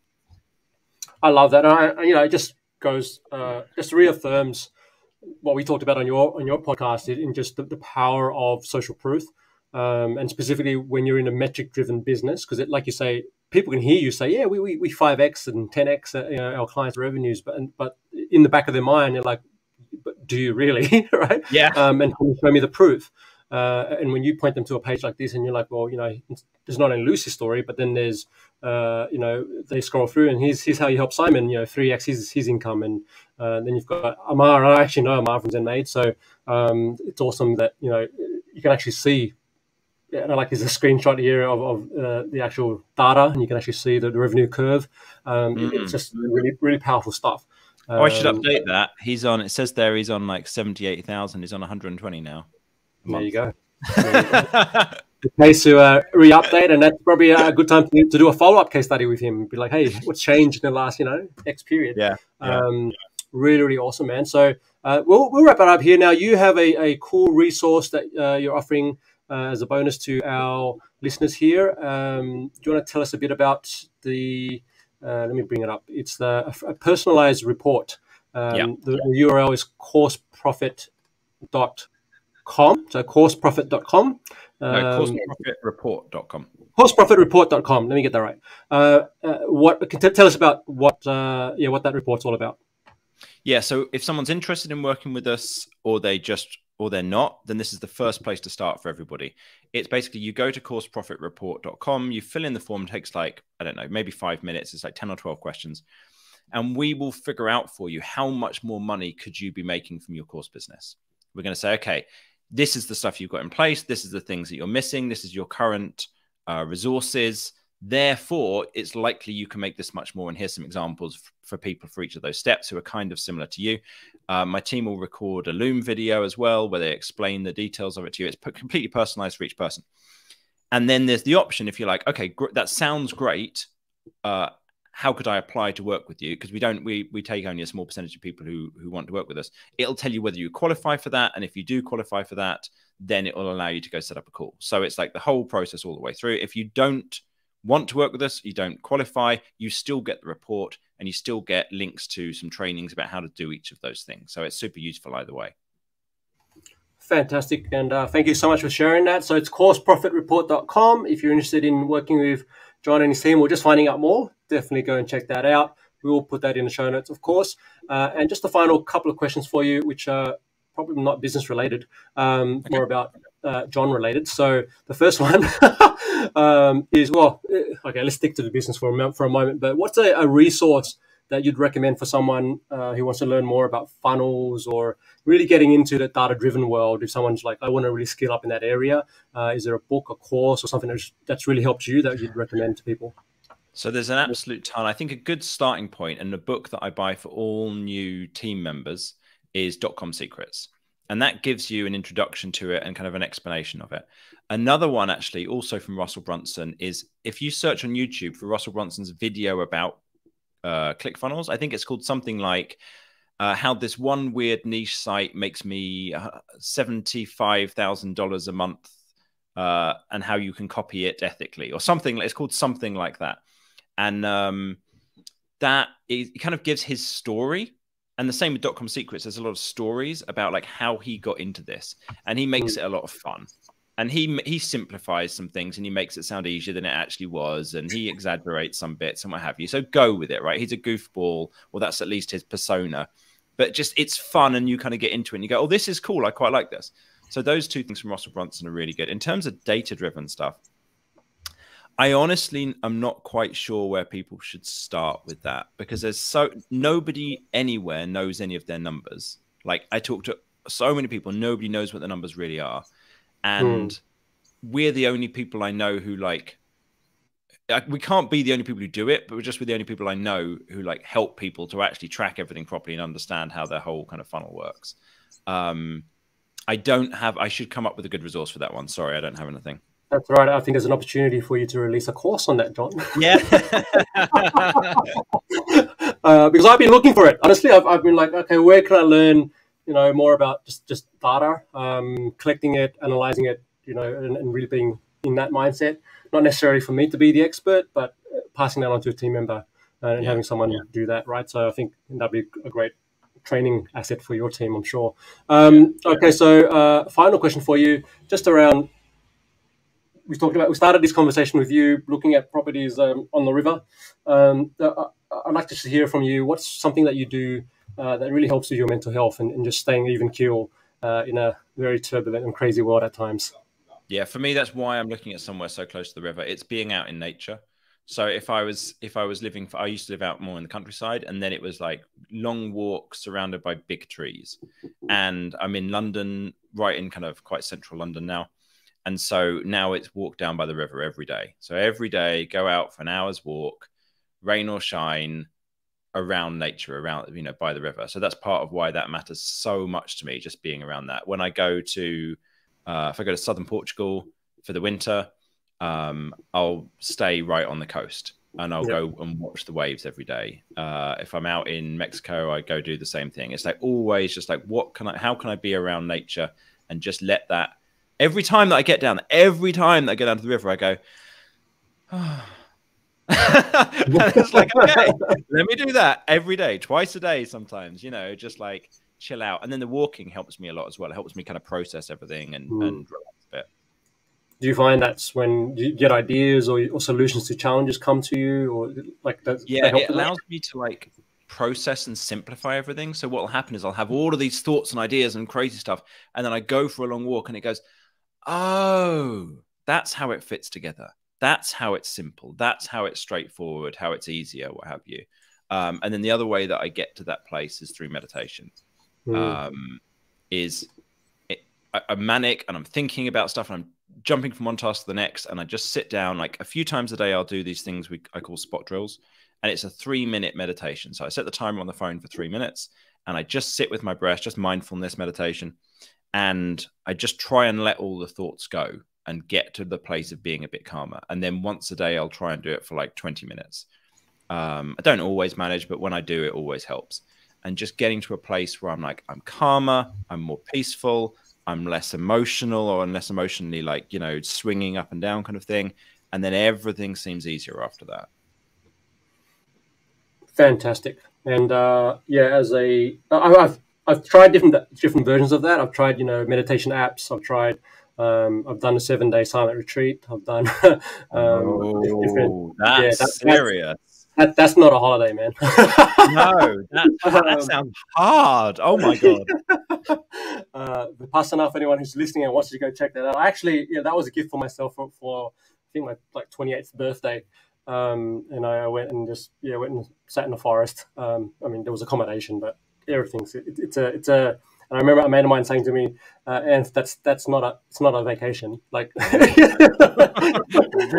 I love that. It just goes, just reaffirms what we talked about on your podcast in just the power of social proof, and specifically when you're in a metric-driven business, because like you say, people can hear you say, yeah, we 5x and 10x our clients' revenues, but in the back of their mind, they're like, but do you really? Right? Yeah. And can you show me the proof? And when you point them to a page like this, and you're like, well, there's not only Lucy's story, but then there's, they scroll through, and here's how you help Simon, 3x his income, and then you've got Amar. I actually know Amar from ZenMade, so it's awesome that you can actually see. There's a screenshot here of the actual data, and you can actually see the revenue curve. It's just really, really powerful stuff. I should update that. It says there he's on like 78,000. He's on 120 now. There you go. Okay, so re-update, and that's probably a good time to do a follow-up case study with him. Be like, hey, what's changed in the last, X period? Yeah. Really, really awesome, man. So we'll wrap it up here. Now, you have a cool resource that you're offering as a bonus to our listeners here. Do you want to tell us a bit about the? Let me bring it up. It's a personalized report. The URL is courseprofit.com. So courseprofit.com. Courseprofitreport.com. Courseprofitreport.com. Let me get that right. Tell us about what that report's all about. Yeah. So if someone's interested in working with us, or they just or they're not, then this is the first place to start for everybody. It's basically you go to courseprofitreport.com, you fill in the form, it takes like, I don't know, maybe 5 minutes. It's like 10 or 12 questions. And we will figure out for you how much more money could you be making from your course business. We're going to say, okay, this is the stuff you've got in place. This is the things that you're missing. This is your current resources. Therefore, it's likely you can make this much more. And here's some examples for people for each of those steps who are kind of similar to you. My team will record a Loom video as well, where they explain the details of it to you. It's completely personalized for each person. And then there's the option if you're like, okay, that sounds great. How could I apply to work with you? Because we take only a small percentage of people who want to work with us. It'll tell you whether you qualify for that. And if you do qualify for that, then it will allow you to go set up a call. So it's like the whole process all the way through. If you don't want to work with us, you don't qualify, you still get the report and you still get links to some trainings about how to do each of those things. So it's super useful either way. Fantastic. And thank you so much for sharing that. So it's courseprofitreport.com. If you're interested in working with John and his team or just finding out more, definitely go and check that out. We will put that in the show notes, of course. And just a final couple of questions for you, which are probably not business related, more about John related. So the first one is, well, okay, let's stick to the business for a moment. But what's a resource that you'd recommend for someone who wants to learn more about funnels or really getting into the data-driven world? If someone's like, I want to really skill up in that area, is there a book, a course, or something that's really helped you that you'd recommend to people? So there's an absolute ton. I think a good starting point, and the book that I buy for all new team members is .com Secrets. And that gives you an introduction to it and kind of an explanation of it. Another one, actually, also from Russell Brunson, is if you search on YouTube for Russell Brunson's video about ClickFunnels, I think it's called something like how this one weird niche site makes me $75,000 a month and how you can copy it ethically or something. It's called something like that. And it kind of gives his story. And the same with .com Secrets. There's a lot of stories about like how he got into this, and he makes it a lot of fun. And he simplifies some things and he makes it sound easier than it actually was. And he exaggerates some bits and what have you. So go with it, right? He's a goofball, or that's at least his persona. But just it's fun and you kind of get into it and you go, oh, this is cool. I quite like this. So those two things from Russell Brunson are really good. In terms of data-driven stuff, I honestly am not quite sure where people should start with that, because there's nobody anywhere knows any of their numbers. Like I talk to so many people, nobody knows what the numbers really are. And we're the only people I know who we can't be the only people who do it, but we're the only people I know who like help people to actually track everything properly and understand how their whole kind of funnel works. I should come up with a good resource for that one. Sorry, I don't have anything. That's right. I think there's an opportunity for you to release a course on that, John. Yeah. Because I've been looking for it. Honestly, I've been like, okay, where can I learn, more about just data, collecting it, analyzing it, and really being in that mindset. Not necessarily for me to be the expert, but passing that on to a team member and having someone do that, right? So I think that'd be a great training asset for your team, I'm sure. Okay, so final question for you, just around. We started this conversation with you looking at properties on the river. I'd like to hear from you. What's something that you do that really helps with your mental health and just staying even keel in a very turbulent and crazy world at times? Yeah, for me, that's why I'm looking at somewhere so close to the river. It's being out in nature. So I used to live out more in the countryside, and then it was like long walks surrounded by big trees. And I'm in London, right in kind of quite central London now. And so now it's walk down by the river every day. So every day, go out for an hour's walk, rain or shine, around nature, by the river. So that's part of why that matters so much to me, just being around that. When I go to, if I go to southern Portugal for the winter, I'll stay right on the coast and I'll go and watch the waves every day. If I'm out in Mexico, I go do the same thing. It's like always just like, how can I be around nature and just let that. Every time that I get down to the river, I go, oh. And it's like, okay, let me do that every day, twice a day sometimes, just like chill out. And then the walking helps me a lot as well. It helps me kind of process everything and relax a bit. Do you find that's when you get ideas or solutions to challenges come to you, or like that? Yeah, it allows me to process and simplify everything. So what will happen is I'll have all of these thoughts and ideas and crazy stuff, and then I go for a long walk and it goes, oh, that's how it fits together. That's how it's simple. That's how it's straightforward, how it's easier, what have you. And then the other way that I get to that place is through meditation. I'm manic and I'm thinking about stuff and I'm jumping from one task to the next, and I just sit down. Like a few times a day I'll do these things I call spot drills, and it's a 3-minute meditation. So I set the timer on the phone for 3 minutes and I just sit with my breath, just mindfulness meditation, and I just try and let all the thoughts go and get to the place of being a bit calmer. And then once a day I'll try and do it for like 20 minutes. I don't always manage, but when I do, it always helps. And just getting to a place where I'm like, I'm calmer, I'm more peaceful, I'm less emotional, or I'm less emotionally like, you know, swinging up and down kind of thing. And then everything seems easier after that. Fantastic. And yeah, I've tried different versions of that. I've tried, you know, meditation apps. I've done a 7-day silent retreat. I've done that's serious. That's not a holiday, man. No, that sounds hard. Oh my god. Vipassana, for anyone who's listening and wants to go check that out. Actually, yeah, that was a gift for myself for I think my 28th birthday. And I went and went and sat in the forest. I mean, there was accommodation, but everything's it's a. And I remember a mate of mine saying to me, "And it's not a vacation. Like really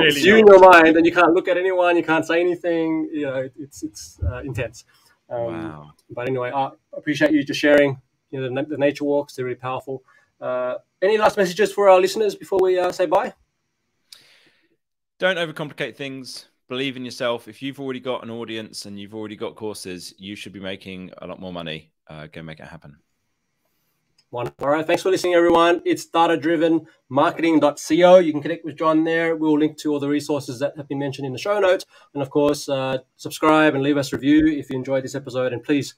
it's you in your mind, and you can't look at anyone, you can't say anything. You know, it's intense." Wow. But anyway, I appreciate you just sharing. You know, the nature walks. They're really powerful. Any last messages for our listeners before we say bye? Don't overcomplicate things. Believe in yourself. If you've already got an audience and you've already got courses, you should be making a lot more money. Go make it happen. Wonderful. All right. Thanks for listening, everyone. It's datadrivenmarketing.co. You can connect with John there. We'll link to all the resources that have been mentioned in the show notes. And of course, subscribe and leave us a review if you enjoyed this episode. And please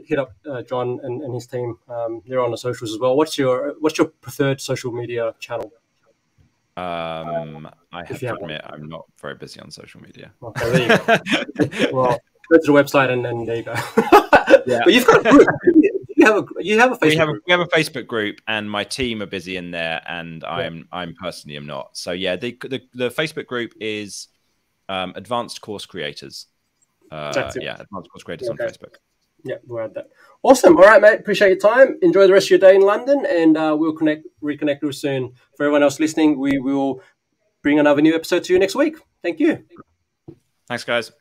hit up John and his team. They're on the socials as well. What's your preferred social media channel? I have to admit, I'm not very busy on social media. Okay, there you go. Well, go to the website and there you go. Yeah. But you've got a group. You have a Facebook group. We have a Facebook group, and my team are busy in there, and I'm personally am not. So yeah, the Facebook group is Advanced Course Creators. Advanced Course Creators on Facebook. Yeah, we'll add that. Awesome. All right, mate. Appreciate your time. Enjoy the rest of your day in London, and we'll reconnect real soon. For everyone else listening, we will bring another new episode to you next week. Thank you. Thanks, guys.